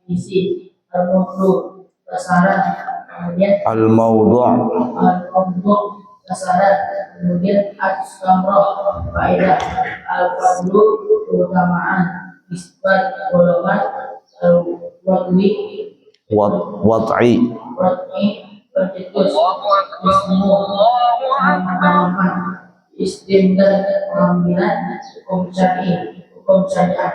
isi al-mawdu sasaran, kemudian al-mawdu' sasaran, kemudian as-samrah faedah, al-fadlu keutamaan, isbat golongan, al-wadwi wad'i pencetus, ismu menamakan, istimdad pengambilan, hukum syariat,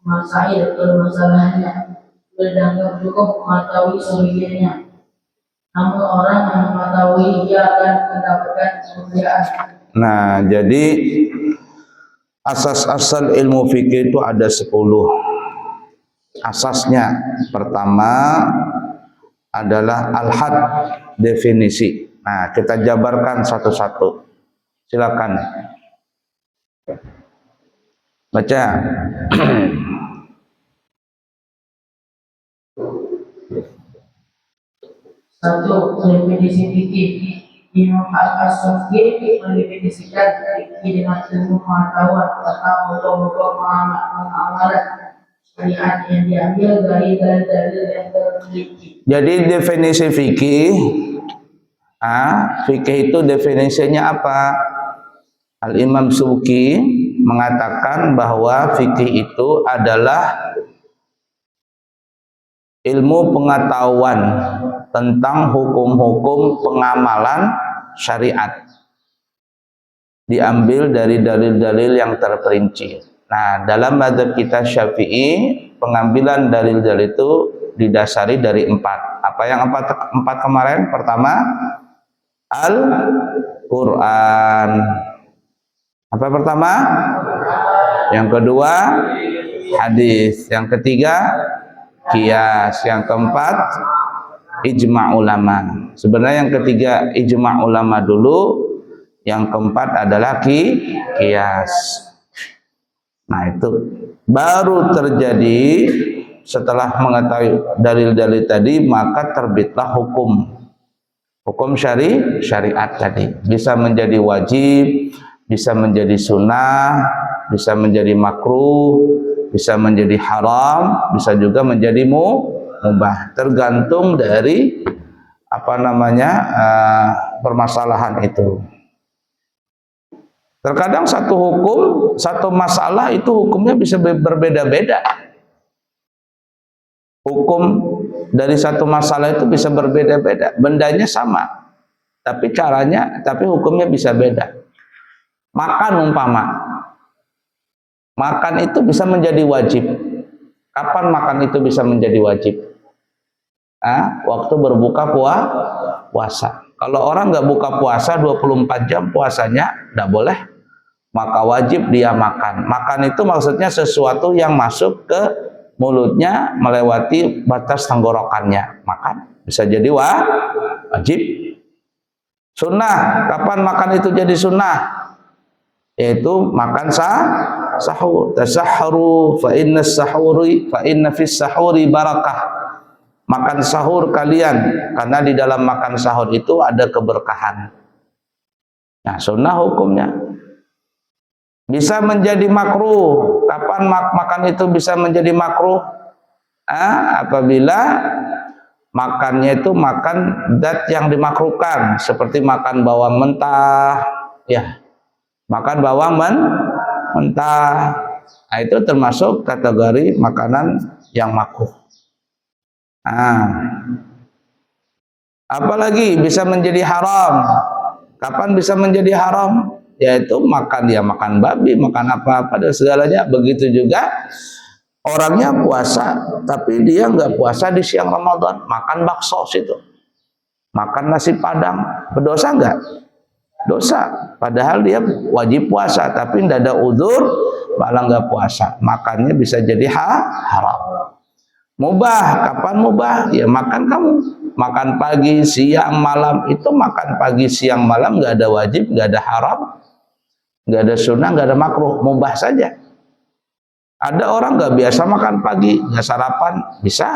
masail permasalahannya, berdanggap cukup mengetahui sebagiannya. Namun orang yang mengetahui dia akan mendapatkan kemuliaan. Nah, jadi asas-asal ilmu fikih itu ada 10. Asasnya pertama adalah al-had, definisi. Nah, kita jabarkan satu-satu. Silakan. Baca. Satu, definisi fikih. Imam Al-Asyafi'i mendefinisikan fikih dengan ilmu pengetahuan tentang hukum-hukum muamalah syariat yang diambil dari dalil-dalil yang terteliti. Jadi definisi fikih, fikih itu definisinya apa? Al-Imam Subki mengatakan bahwa fikih itu adalah ilmu pengetahuan tentang hukum-hukum pengamalan syariat, diambil dari dalil-dalil yang terperinci. Nah, dalam mazhab kita Syafi'i, pengambilan dalil-dalil itu didasari dari 4. Apa yang 4 kemarin? Pertama, Al-Quran. Apa pertama? Yang kedua, hadis. Yang ketiga, qiyas. Yang keempat, ijma' ulama. Sebenarnya yang ketiga ijma' ulama dulu, yang keempat adalah qiyas. Nah, itu baru terjadi setelah mengetahui dalil-dalil tadi, maka terbitlah hukum syariat tadi. Bisa menjadi wajib, bisa menjadi sunnah, bisa menjadi makruh, bisa menjadi haram, bisa juga menjadi mubah, tergantung dari permasalahan itu. Terkadang satu hukum, satu masalah itu hukumnya bisa berbeda-beda. Hukum dari satu masalah itu bisa berbeda-beda. Bendanya sama, tapi hukumnya bisa beda. Makan umpama, makan itu bisa menjadi wajib. Kapan makan itu bisa menjadi wajib? Waktu berbuka puasa. Kalau orang nggak buka puasa 24 jam puasanya nggak boleh, maka wajib dia makan. Makan itu maksudnya sesuatu yang masuk ke mulutnya melewati batas tenggorokannya. Makan bisa jadi wajib. Sunnah, kapan makan itu jadi sunnah? Yaitu makan sahur. Tasahharu fa inna fis sahuri barakah. Makan sahur kalian, karena di dalam makan sahur itu ada keberkahan. Nah, sunnah hukumnya. Bisa menjadi makruh. Kapan makan itu bisa menjadi makruh? Apabila makannya itu makan zat yang dimakruhkan, seperti makan bawang mentah, ya. Makan bawang mentah. Nah, itu termasuk kategori makanan yang makruh. Apalagi bisa menjadi haram. Kapan bisa menjadi haram? Yaitu makan babi, makan apa-apa dan segalanya. Begitu juga orangnya puasa, tapi dia nggak puasa di siang Ramadan, makan bakso situ, makan nasi padang, berdosa nggak? Dosa. Padahal dia wajib puasa, tapi tidak ada udzur, malah nggak puasa. Makannya bisa jadi haram. Mubah, kapan mubah? Ya makan kamu. Makan pagi, siang, malam. Itu makan pagi, siang, malam nggak ada wajib, nggak ada haram, nggak ada sunnah, nggak ada makruh. Mubah saja. Ada orang nggak biasa makan pagi, nggak sarapan, bisa.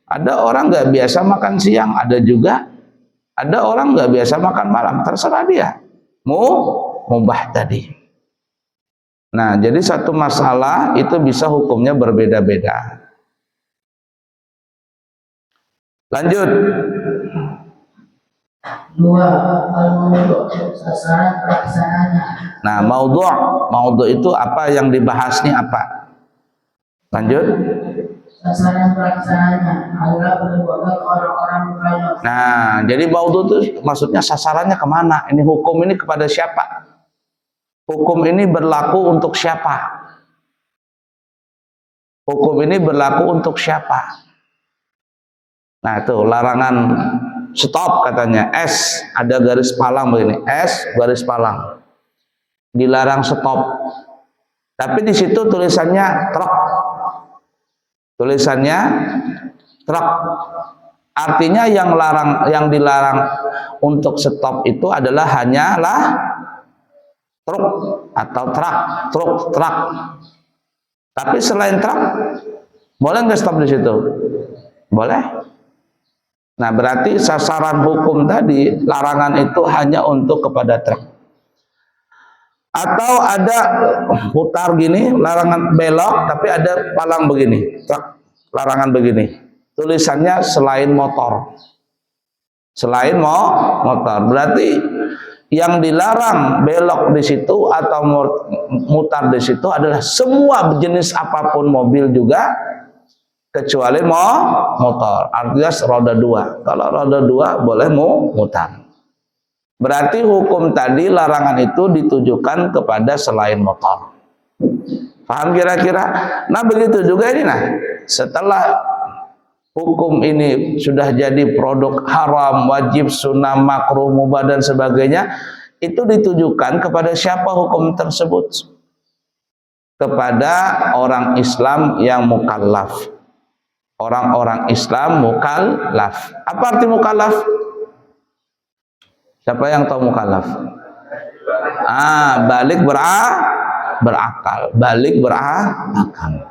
Ada orang nggak biasa makan siang, ada juga. Ada orang nggak biasa makan malam, terserah dia. Mubah tadi. Nah, jadi satu masalah itu bisa hukumnya berbeda-beda. Lanjut. Dua, al-mawdu' sasaran pelaksanaannya. Nah, maudhu itu apa yang dibahas nih apa? Lanjut. Sasaran pelaksanaannya adalah perbuatan orang-orang mukallaf. Nah, jadi maudhu itu maksudnya sasarannya kemana? Ini hukum ini kepada siapa? Hukum ini berlaku untuk siapa? Hukum ini berlaku untuk siapa? Nah, itu larangan stop katanya. S ada garis palang begini. S garis palang. Dilarang stop. Tapi di situ tulisannya truk. Tulisannya truk. Artinya yang dilarang untuk stop itu adalah hanyalah truk atau truk. Tapi selain truk, boleh nggak stop di situ? Boleh. Nah, berarti sasaran hukum tadi, larangan itu hanya untuk kepada truk. Atau ada putar gini, larangan belok, tapi ada palang begini, truk, larangan begini. Tulisannya selain motor. Selain motor. Berarti yang dilarang belok di situ atau mutar di situ adalah semua jenis apapun mobil juga, kecuali motor, artinya roda dua. Kalau roda dua boleh mutar. Berarti hukum tadi larangan itu ditujukan kepada selain motor. Paham kira-kira? Nah, begitu juga ini. Nah, setelah hukum ini sudah jadi produk haram, wajib, sunnah, makruh, mubah dan sebagainya, itu ditujukan kepada siapa hukum tersebut? Kepada orang Islam yang mukallaf. Orang-orang Islam mukallaf. Apa arti mukallaf? Siapa yang tahu mukallaf? Balik berakal. Balik berakal.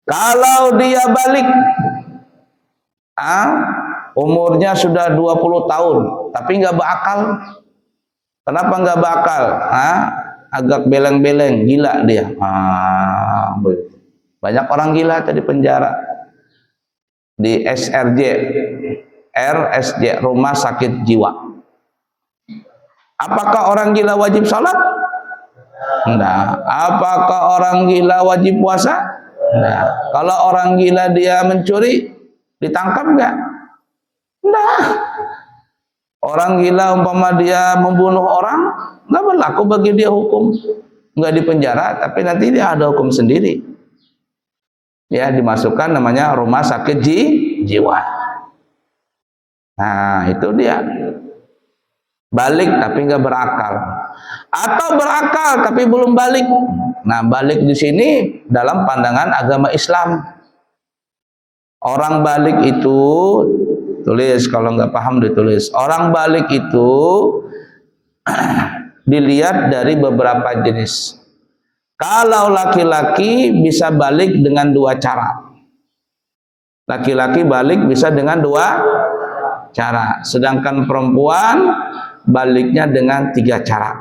Kalau dia balik, umurnya sudah 20 tahun, tapi nggak berakal. Kenapa nggak berakal? Agak beleng-beleng, gila dia. Banyak orang gila tadi penjara. Di RSJ, Rumah Sakit Jiwa. Apakah orang gila wajib sholat? Enggak. Apakah orang gila wajib puasa? Enggak. Kalau orang gila dia mencuri, ditangkap enggak? Enggak. Orang gila umpama dia membunuh orang, enggak berlaku bagi dia hukum. Enggak dipenjara, tapi nanti dia ada hukum sendiri. Ya, dimasukkan namanya rumah sakit jiwa. Nah, itu dia. Balik tapi nggak berakal. Atau berakal tapi belum balik. Nah, balik di sini dalam pandangan agama Islam. Orang balik itu, tulis kalau nggak paham ditulis. Orang balik itu dilihat dari beberapa jenis. Kalau laki-laki bisa balik dengan dua cara. Laki-laki balik bisa dengan dua cara. Sedangkan perempuan baliknya dengan 3 cara.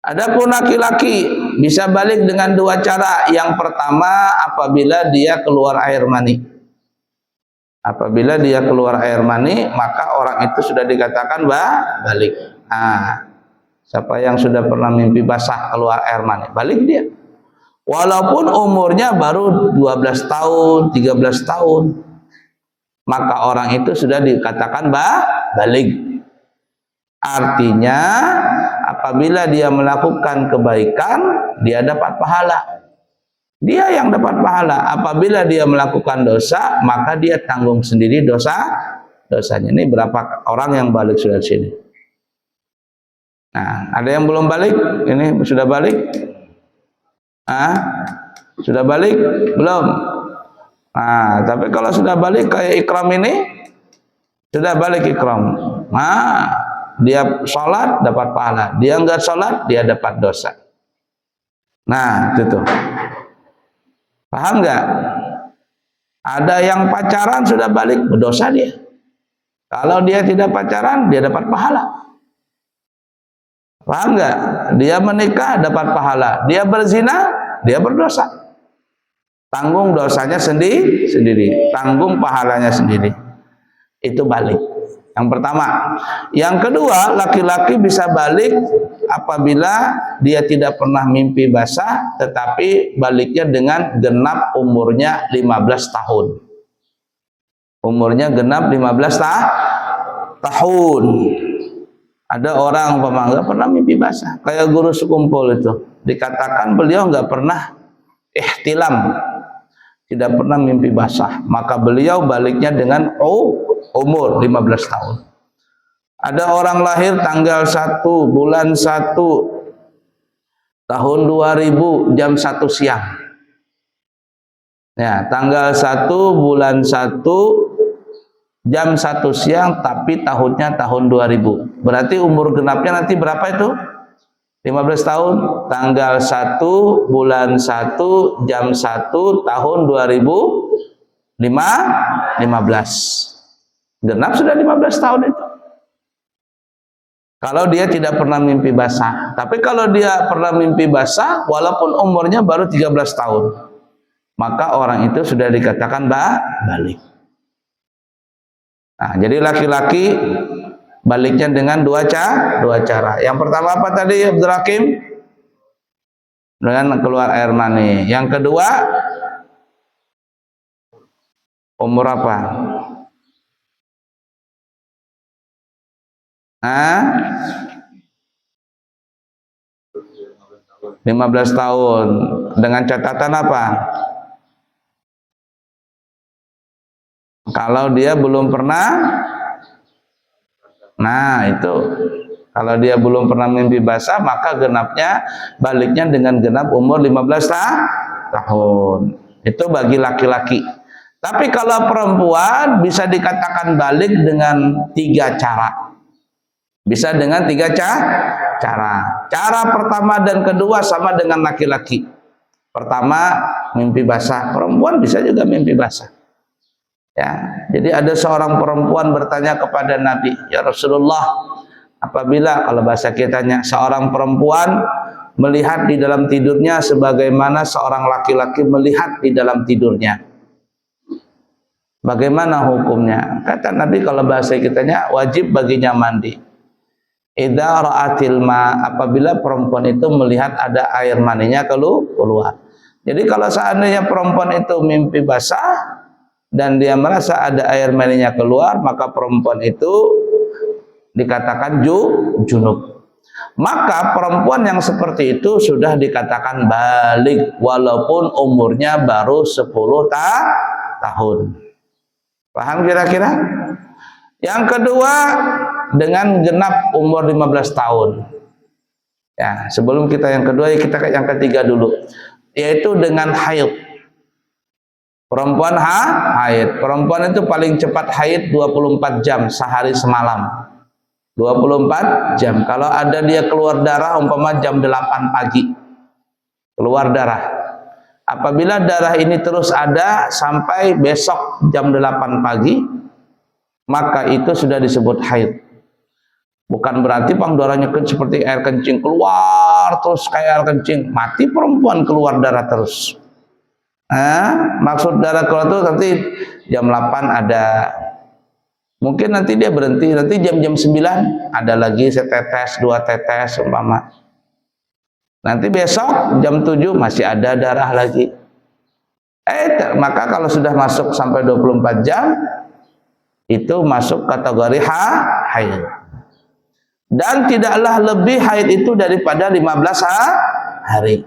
Adapun laki-laki bisa balik dengan 2 cara. Yang pertama apabila dia keluar air mani. Apabila dia keluar air mani, maka orang itu sudah dikatakan balik. Siapa yang sudah pernah mimpi basah keluar air mani, balik dia. Walaupun umurnya baru 12 tahun, 13 tahun, maka orang itu sudah dikatakan balik. Artinya apabila dia melakukan kebaikan, dia dapat pahala. Dia yang dapat pahala. Apabila dia melakukan dosa, maka dia tanggung sendiri dosanya. Ini berapa orang yang balik sudah di sini? Nah, ada yang belum balik? Ini sudah balik? Sudah balik? Belum? Nah, tapi kalau sudah balik kayak Ikram ini, sudah balik Ikram. Dia sholat dapat pahala. Dia enggak sholat, dia dapat dosa. Nah, itu tuh. Paham nggak? Ada yang pacaran sudah balik, berdosa dia. Kalau dia tidak pacaran, dia dapat pahala. Paham nggak? Dia menikah dapat pahala. Dia berzina, dia berdosa. tanggung dosanya sendiri, tanggung pahalanya sendiri. Itu balik. Yang pertama. Yang kedua, laki-laki bisa balik apabila dia tidak pernah mimpi basah, tetapi baliknya dengan genap umurnya 15 tahun. Umurnya genap 15 tahun. Ada orang nggak pernah mimpi basah, kayak guru sekumpul itu, dikatakan beliau nggak pernah ihtilam, tidak pernah mimpi basah, maka beliau baliknya dengan umur 15 tahun. Ada orang lahir tanggal 1 bulan 1 tahun 2000 jam 1 siang. Ya, tanggal 1 bulan 1 jam 1 siang, tapi tahunnya tahun 2000. Berarti umur genapnya nanti berapa itu? 15 tahun. Tanggal 1 bulan 1 jam 1 tahun 2015. Genap sudah 15 tahun itu. Kalau dia tidak pernah mimpi basah. Tapi kalau dia pernah mimpi basah, walaupun umurnya baru 13 tahun, maka orang itu sudah dikatakan balik. Nah, jadi laki-laki baliknya dengan dua cara. Yang pertama apa tadi, Abdul Hakim? Dengan keluar air mani. Yang kedua, umur apa? 15 tahun. Dengan catatan apa? Kalau dia belum pernah, nah itu, kalau dia belum pernah mimpi basah, maka genapnya baliknya dengan genap umur 15 tahun. Itu bagi laki-laki. Tapi kalau perempuan bisa dikatakan balik dengan 3 cara. Bisa dengan 3 cara. Cara pertama dan kedua sama dengan laki-laki. Pertama, mimpi basah. Perempuan bisa juga mimpi basah. Ya, jadi ada seorang perempuan bertanya kepada Nabi, ya Rasulullah, apabila, kalau bahasa kitanya, seorang perempuan melihat di dalam tidurnya sebagaimana seorang laki-laki melihat di dalam tidurnya, bagaimana hukumnya? Kata Nabi, kalau bahasa kitanya, wajib baginya mandi. Idza ra'atil ma, apabila perempuan itu melihat ada air maninya keluar. Jadi kalau seandainya perempuan itu mimpi basah dan dia merasa ada air maninya keluar, maka perempuan itu dikatakan junub. Maka perempuan yang seperti itu sudah dikatakan balik walaupun umurnya baru 10 tahun. Paham kira-kira? Yang kedua, dengan genap umur 15 tahun. Ya, sebelum kita yang kedua, kita yang ketiga dulu, yaitu dengan haid. Perempuan haid. Perempuan itu paling cepat haid 24 jam sehari semalam. 24 jam. Kalau ada dia keluar darah umpama jam 8 pagi. Keluar darah. Apabila darah ini terus ada sampai besok jam 8 pagi, maka itu sudah disebut haid. Bukan berarti darahnya seperti air kencing keluar terus kayak air kencing. Mati perempuan keluar darah terus. Maksud darah keluar itu nanti jam 8 ada, mungkin nanti dia berhenti, nanti jam-jam 9 ada lagi setetes, 2 tetes umpama, nanti besok jam 7 masih ada darah lagi. Maka kalau sudah masuk sampai 24 jam itu masuk kategori haid. Dan tidaklah lebih haid itu daripada 15 hari.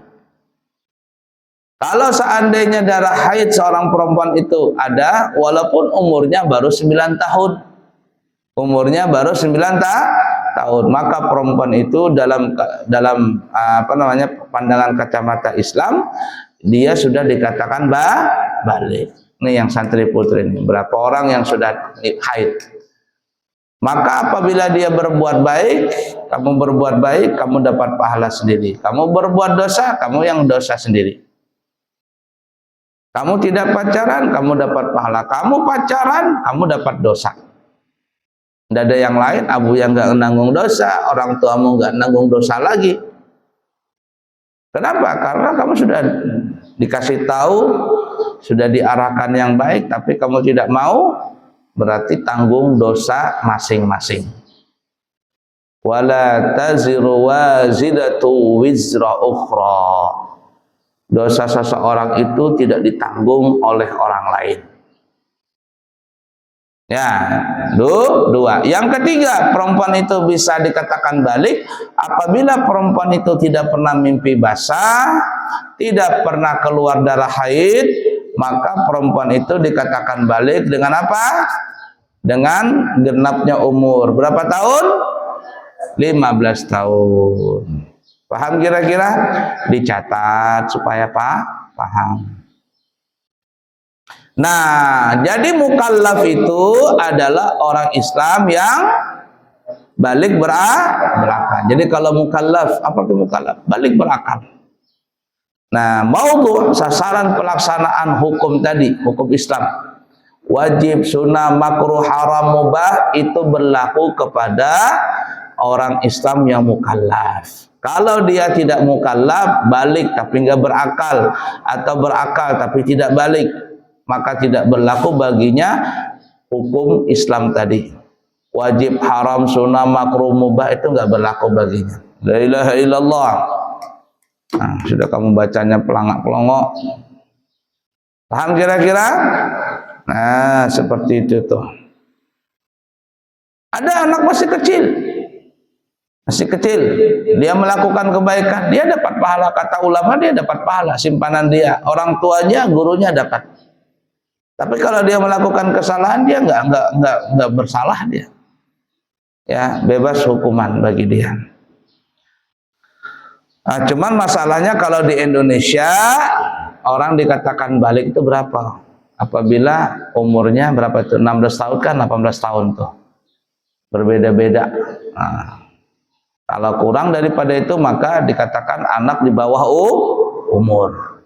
Kalau seandainya darah haid seorang perempuan itu ada, walaupun umurnya baru 9 tahun, umurnya baru 9 tahun, maka perempuan itu dalam pandangan kacamata Islam, dia sudah dikatakan balik. Ini yang santri putri ini, berapa orang yang sudah haid. Maka apabila dia berbuat baik, kamu dapat pahala sendiri. Kamu berbuat dosa, kamu yang dosa sendiri. Kamu tidak pacaran, kamu dapat pahala. Kamu pacaran, kamu dapat dosa. Tidak ada yang lain. Abu yang nggak nanggung dosa, orang tuamu nggak nanggung dosa lagi. Kenapa? Karena kamu sudah dikasih tahu sudah diarahkan yang baik tapi kamu tidak mau, berarti tanggung dosa masing-masing. Wala taziru wazidatu wizra ukhra. Dosa seseorang itu tidak ditanggung oleh orang lain. Ya, dua. Yang ketiga, perempuan itu bisa dikatakan balik apabila perempuan itu tidak pernah mimpi basah, tidak pernah keluar darah haid, maka perempuan itu dikatakan balik dengan apa? Dengan genapnya umur. Berapa tahun? 15 tahun. Paham kira-kira? Dicatat supaya paham. Nah, jadi mukallaf itu adalah orang Islam yang balik berakal. Jadi kalau mukallaf, apa itu mukallaf? Balik berakal. Nah, maudhu sasaran pelaksanaan hukum tadi, hukum Islam. Wajib, sunnah, makruh, haram, mubah itu berlaku kepada orang Islam yang mukallaf. Kalau dia tidak mukallaf, balik tapi enggak berakal, atau berakal tapi tidak balik, maka tidak berlaku baginya hukum Islam tadi. Wajib, haram, sunnah, makruh, mubah itu enggak berlaku baginya. La ilaha illallah. Nah, sudah kamu bacanya pelangak-pelongok. Paham kira-kira? Nah, seperti itu tuh. Ada anak masih kecil, dia melakukan kebaikan, dia dapat pahala. Kata ulama, dia dapat pahala, simpanan dia. Orang tuanya, gurunya dapat. Tapi kalau dia melakukan kesalahan, dia nggak bersalah dia. Ya, bebas hukuman bagi dia. Nah, cuman masalahnya kalau di Indonesia orang dikatakan balik itu berapa? Apabila umurnya berapa itu? 16 tahun kan 18 tahun tuh. Berbeda-beda. Nah, kalau kurang daripada itu maka dikatakan anak di bawah umur.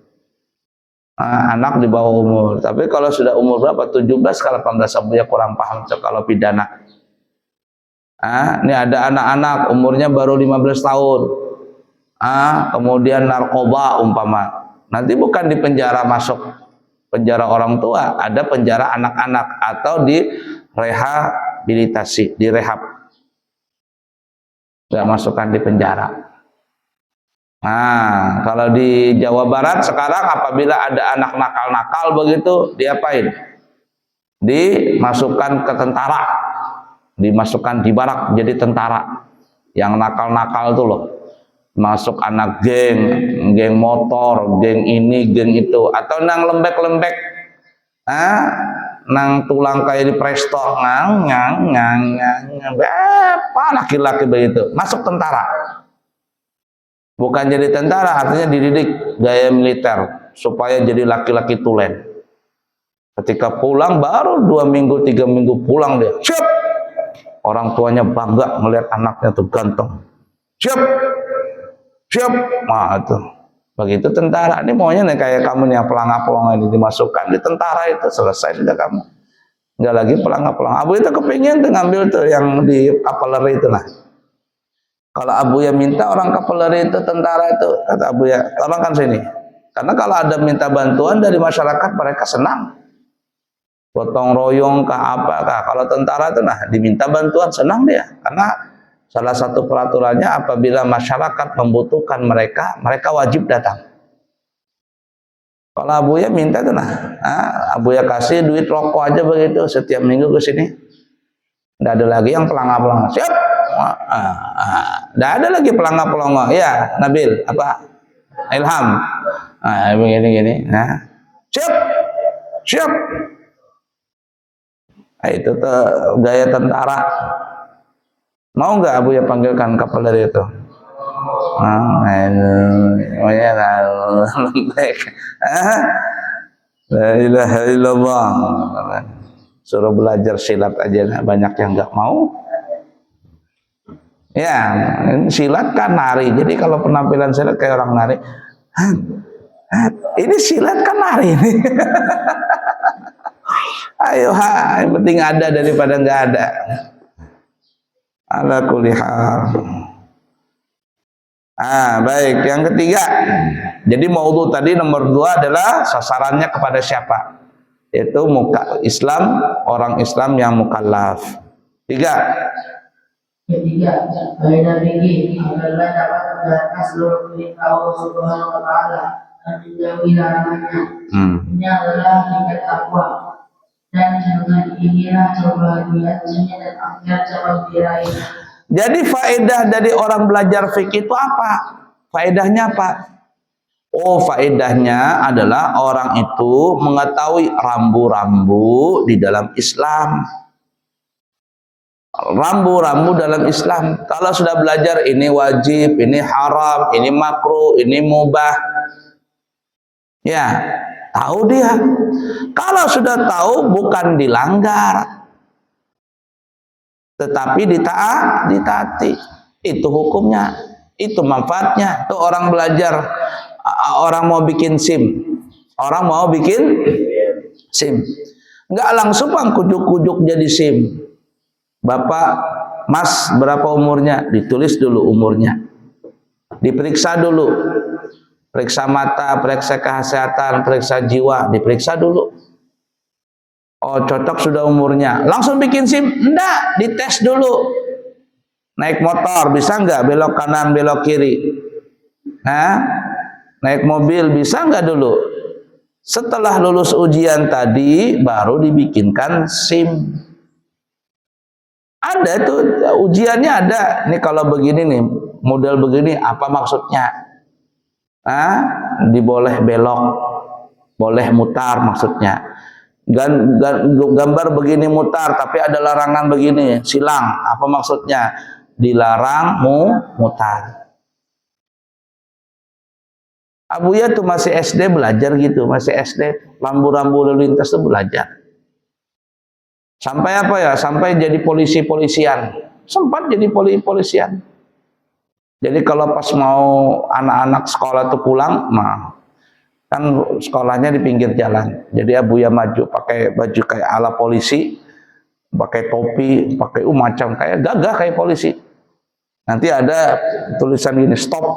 Nah, anak di bawah umur. Tapi kalau sudah umur berapa? 17 kalau 18 abuya kurang paham kalau pidana. Ini ada anak-anak umurnya baru 15 tahun. Kemudian narkoba umpama. Nanti bukan di penjara masuk penjara orang tua, ada penjara anak-anak atau di rehabilitasi, di rehab. Nggak masukkan di penjara. Nah, kalau di Jawa Barat sekarang apabila ada anak nakal-nakal begitu, diapain? Dimasukkan ke tentara, dimasukkan di barak jadi tentara. Yang nakal-nakal tuh loh, masuk anak geng motor, geng ini, geng itu, atau nang lembek-lembek, nang tulang kayak di presto, apa laki-laki begitu, masuk tentara. Bukan jadi tentara, artinya dididik gaya militer supaya jadi laki-laki tulen. Ketika pulang baru 2 minggu 3 minggu pulang dia, siap. Orang tuanya bangga melihat anaknya tuh ganteng, siap. Nah itu begitu tentara. Ini maunya nih kayak kamu nih yang pelangak-pelangak ini dimasukkan di tentara, itu selesai sudah kamu. Enggak lagi pelangak-pelangak. Abu itu kepingin tuh ngambil tuh yang di kapeleri itu lah. Kalau Abu ya minta orang kapeleri itu tentara itu, kata Abu ya tolongkan sini. Karena kalau ada minta bantuan dari masyarakat mereka senang. Gotong royong kah apa kah. Kalau tentara itu nah diminta bantuan senang dia. Karena salah satu peraturannya apabila masyarakat membutuhkan mereka, mereka wajib datang. Kalau Abu ya minta tuh nah, Abu ya kasih duit rokok aja begitu setiap minggu ke sini. Nggak ada lagi yang pelangak-pelangak. Siap. Nggak ada lagi pelangak-pelangak. Ya, Nabil apa? Ilham. Begini-gini. Nah, siap. Nah, itu tuh gaya tentara. Mau nggak Abu ya panggilkan kapeleri itu? Lembek. La ilaha illallah. Suruh belajar silat aja banyak yang nggak mau. Ya, silat kan nari. Jadi kalau penampilan silat kayak orang nari. Ini silat kan nari ini. Ayo, yang penting ada daripada nggak ada. Ala kulli hal. Baik. Yang ketiga, jadi maudhu tadi nomor 2 adalah sasarannya kepada siapa? Yaitu Islam, orang Islam yang mukallaf. 3. Ketiga, faedah fikih adalah dapat menjalankan seluruh perintah Allah Subhanahu wa taala dan menjauhi larangannya. Ini adalah tingkat takwa. Dan dengan inilah kebahagiaan dunia dan akhirat dapat diraih. Jadi faedah dari orang belajar fikih itu apa? Faedahnya apa? Faedahnya adalah orang itu mengetahui rambu-rambu di dalam Islam. Rambu-rambu dalam Islam. Kalau sudah belajar ini wajib, ini haram, ini makruh, ini mubah. Ya, tahu dia. Kalau sudah tahu bukan dilanggar, tetapi ditaati. Itu hukumnya, itu manfaatnya. Itu orang belajar, orang mau bikin SIM. Orang mau bikin SIM. Enggak langsung kujuk-kujuk jadi SIM. Bapak, Mas, berapa umurnya? Ditulis dulu umurnya. Diperiksa dulu. Periksa mata, periksa kesehatan, periksa jiwa, diperiksa dulu. Oh, cocok sudah umurnya. Langsung bikin SIM? Enggak, dites dulu. Naik motor, bisa enggak belok kanan, belok kiri? Naik mobil, bisa enggak dulu? Setelah lulus ujian tadi, baru dibikinkan SIM. Ada tuh, ujiannya ada. Nih kalau begini nih, model begini, apa maksudnya? Diboleh belok, boleh mutar maksudnya. Gambar begini mutar, tapi ada larangan begini, silang. Apa maksudnya? Dilarang mutar. Abuya tuh masih SD belajar gitu, masih SD, rambu-rambu lalu lintas tuh belajar. Sampai apa ya? Sampai jadi polisian. Sempat jadi polisian. Jadi kalau pas mau anak-anak sekolah tuh pulang, kan sekolahnya di pinggir jalan. Jadi Abuya maju pakai baju kayak ala polisi, pakai topi, pakai macam kayak gagah kayak polisi. Nanti ada tulisan gini, stop.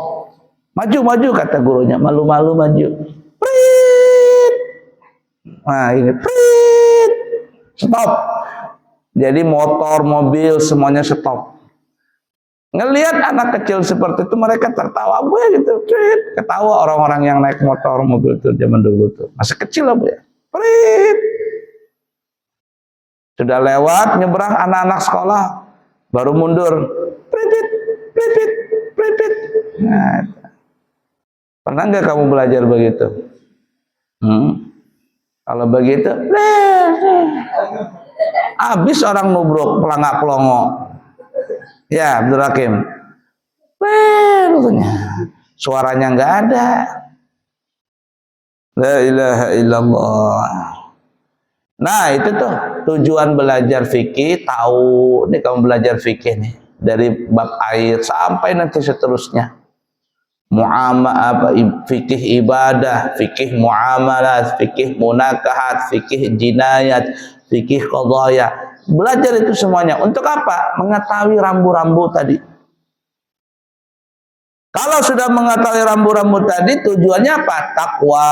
Maju kata gurunya, malu-malu maju. Prit. Nah, ini prit. Stop. Jadi motor, mobil semuanya stop. Ngelihat anak kecil seperti itu mereka tertawa, Abuya gitu, ketawa orang-orang yang naik motor mobil itu zaman dulu tuh masih kecil Abuya. Prit. Sudah lewat nyebrang anak-anak sekolah baru mundur. Prit. Nah, pernah nggak kamu belajar begitu? Kalau begitu, habis orang nubruk pelangak pelongo. Ya, Abdul Hakim. Suaranya nggak ada. La ilaha illallah. Nah, itu tuh tujuan belajar fikih, tahu nih kamu belajar fikih nih dari bab air sampai nanti seterusnya. Fikih ibadah, fikih muamalat, fikih munakahat, fikih jinayat, fikih qadaya. Belajar itu semuanya untuk apa? Mengetahui rambu-rambu tadi. Kalau sudah mengetahui rambu-rambu tadi, tujuannya apa? Takwa,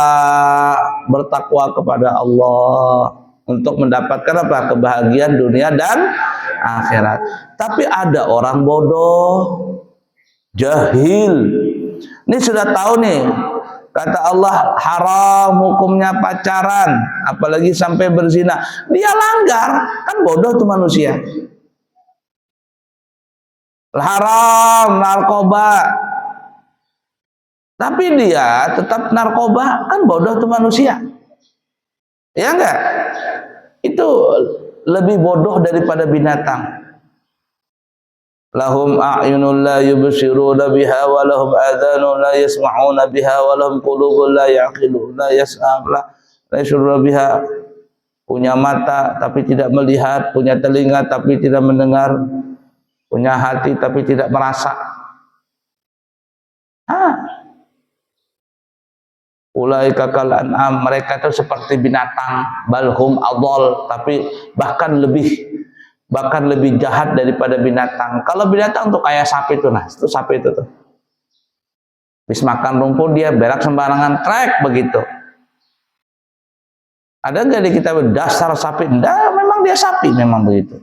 bertakwa kepada Allah untuk mendapatkan apa? Kebahagiaan dunia dan akhirat. Tapi ada orang bodoh, jahil. Ini sudah tahu nih, kata Allah haram hukumnya pacaran, apalagi sampai berzina. Dia langgar, kan bodoh tuh manusia. Haram narkoba, tapi dia tetap narkoba, kan bodoh tuh manusia. Ya enggak? Itu lebih bodoh daripada binatang. Lahum a'yunun la yubsiruna biha wa lahum adhanun la yasma'una biha wa lahum qulubun la ya'qiluna la yashuruna biha. Punya mata tapi tidak melihat, punya telinga tapi tidak mendengar, punya hati tapi tidak merasa. Ulaika kal an'am, mereka itu seperti binatang, balhum adall, tapi bahkan lebih jahat daripada binatang. Kalau binatang tuh kayak sapi tuh, nah itu sapi itu tuh. Habis makan rumput dia berak sembarangan, trek begitu. Ada nggak di kita dasar sapi? Enggak, memang dia sapi, memang begitu.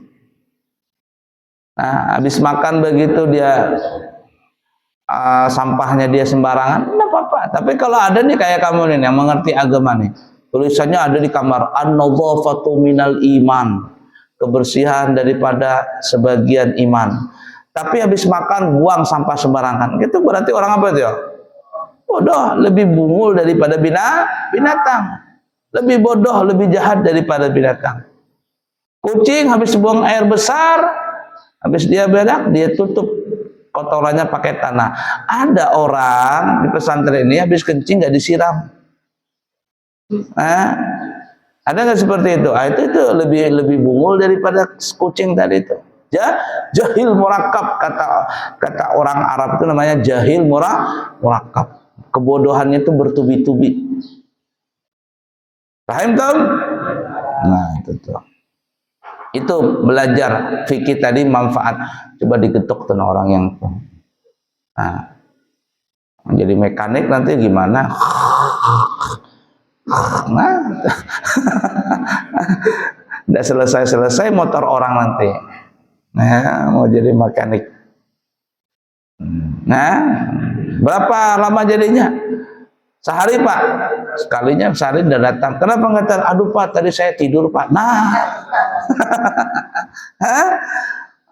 Nah, habis makan begitu dia sampahnya dia sembarangan, enggak apa-apa. Tapi kalau ada nih kayak kamu nih yang mengerti agama nih, tulisannya ada di kamar, an-nadhafatu minal iman, kebersihan daripada sebagian iman. Tapi habis makan buang sampah sembarangan, itu berarti orang apa itu ya? Bodoh, lebih bungul daripada binatang, lebih bodoh, lebih jahat daripada binatang. Kucing habis buang air besar, habis dia berak, dia tutup kotorannya pakai tanah. Ada orang di pesantren ini habis kencing nggak disiram. Ada nggak seperti itu? Itu lebih bungul daripada kucing tadi itu. Jahil murakab, kata orang Arab itu namanya jahil murakab. Kebodohannya itu bertubi-tubi. Paham Tom? Nah itu tuh. Itu belajar fikih tadi manfaat. Coba diketuk tuh orang yang menjadi mekanik nanti gimana? Nah, tidak selesai motor orang nanti. Nah, mau jadi mekanik. Nah, berapa lama jadinya? Sehari Pak. Sekalinya sehari udah datang. Kenapa nggak datang? Aduh Pak, tadi saya tidur Pak. Nah,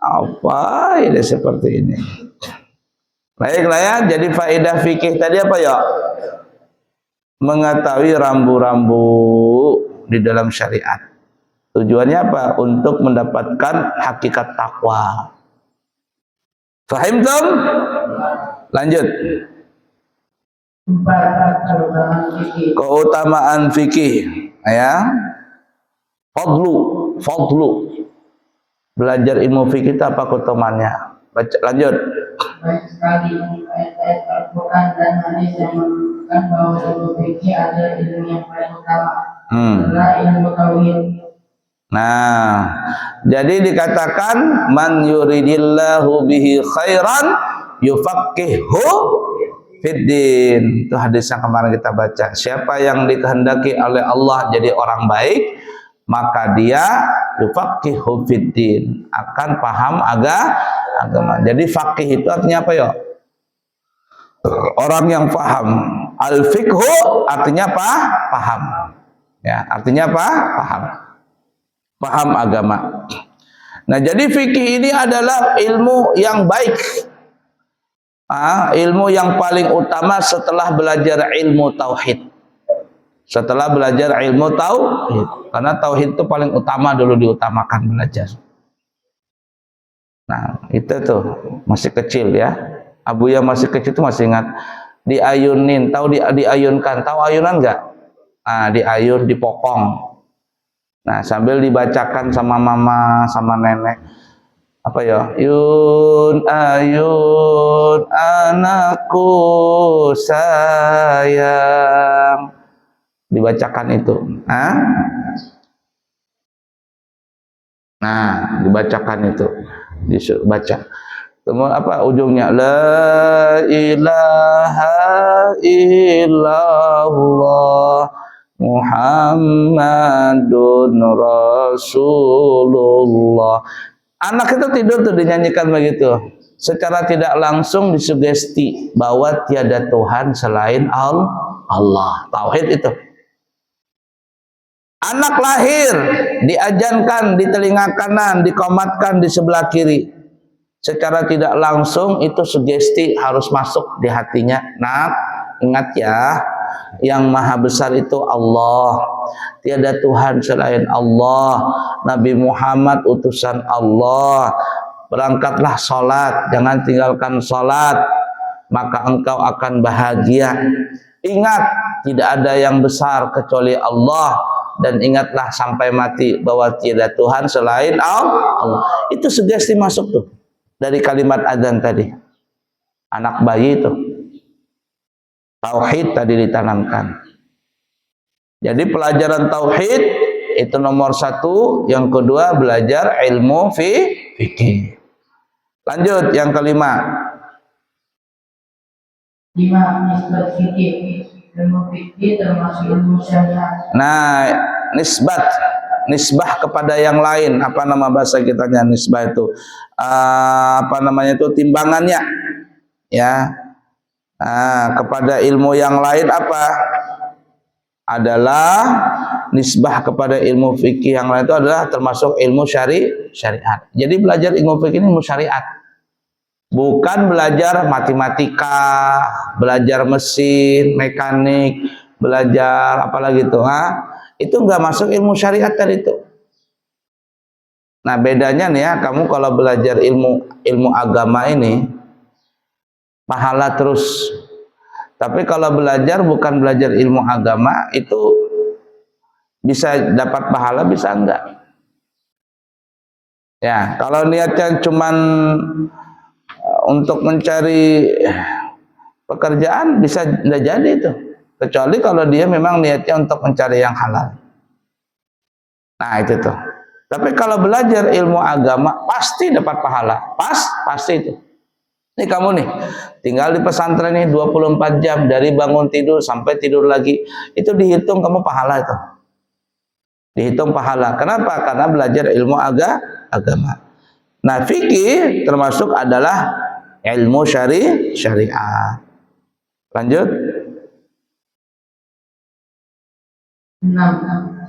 apa ini seperti ini? Baiklah ya. Jadi faedah fikih tadi apa ya? Mengetahui rambu-rambu di dalam syariat. Tujuannya apa? Untuk mendapatkan hakikat takwa. Fahim Tom? Lanjut. Keutamaan fikih, ya. Fadlu. Belajar ilmu fikih itu apa keutamaannya? Baca, lanjut. Baik sekali ayat-ayat Al-Quran dan hadis yang menunjukkan bahwa ilmu fikih adalah ilmu yang paling utama. Adalah ilmu tauhid. Nah, jadi dikatakan man yuridillahu bihi khairan yufaqihu fiddin. Itu hadis yang kemarin kita baca. Siapa yang dikehendaki oleh Allah jadi orang baik, maka dia yufaqihu fiddin, akan paham agama. Jadi faqih itu artinya apa ya? Orang yang paham. Al-fiqhu artinya apa? Paham. Ya, artinya apa? Paham agama. Nah, jadi fikih ini adalah ilmu yang baik. Ilmu yang paling utama setelah belajar ilmu tauhid. Setelah belajar ilmu tauhid. Karena tauhid itu paling utama dulu diutamakan belajar. Nah, itu tuh masih kecil ya. Abuya masih kecil itu masih ingat diayunin, tahu diayunkan, tahu ayunan enggak? Diayun, dipokong. Nah, sambil dibacakan sama mama, sama nenek. Apa ya? Yun ayun anakku sayang. Dibacakan itu. Nah, dibacakan itu. Disuruh baca. Kemudian apa ujungnya? La ilaha illallah Muhammadun Rasulullah. Anak itu tidur tuh dinyanyikan begitu. Secara tidak langsung disugesti bahwa tiada Tuhan selain Allah. Tauhid itu. Anak lahir diajankan di telinga kanan, dikomatkan di sebelah kiri. Secara tidak langsung itu sugesti harus masuk di hatinya. Nah, ingat ya, yang maha besar itu Allah, tiada Tuhan selain Allah, Nabi Muhammad utusan Allah. Berangkatlah sholat, jangan tinggalkan sholat, maka engkau akan bahagia. Ingat, tidak ada yang besar kecuali Allah, dan ingatlah sampai mati bahwa tiada Tuhan selain Allah. Itu sugesti masuk tuh dari kalimat adzan tadi. Anak bayi itu tauhid tadi ditanamkan. Jadi pelajaran tauhid itu nomor 1, yang kedua belajar ilmu fikih. Lanjut yang kelima. 5. Nisbat fikih. Ilmu fikih termasuk ilmu syariat. Nah, nisbah kepada yang lain, apa nama bahasa kitanya nisbah itu? Apa namanya itu, timbangannya, ya. Kepada ilmu yang lain apa? Adalah nisbah kepada ilmu fikih yang lain itu adalah termasuk ilmu syariat. Jadi belajar ilmu fikih ini ilmu syariat. Bukan belajar matematika, belajar mesin, mekanik, belajar apalagi itu, itu nggak masuk ilmu syariat tadi itu. Nah bedanya nih ya, kamu kalau belajar ilmu agama ini pahala terus. Tapi kalau belajar bukan belajar ilmu agama itu bisa dapat pahala, bisa enggak. Ya, kalau niatnya cuman untuk mencari pekerjaan bisa tidak jadi itu, kecuali kalau dia memang niatnya untuk mencari yang halal. Nah itu tuh. Tapi kalau belajar ilmu agama pasti dapat pahala, pasti itu. Ini kamu nih tinggal di pesantren nih 24 jam dari bangun tidur sampai tidur lagi, itu dihitung kamu pahala itu. Dihitung pahala. Kenapa? Karena belajar ilmu agama. Nah fikih termasuk adalah ilmu syariat. Lanjut. 6.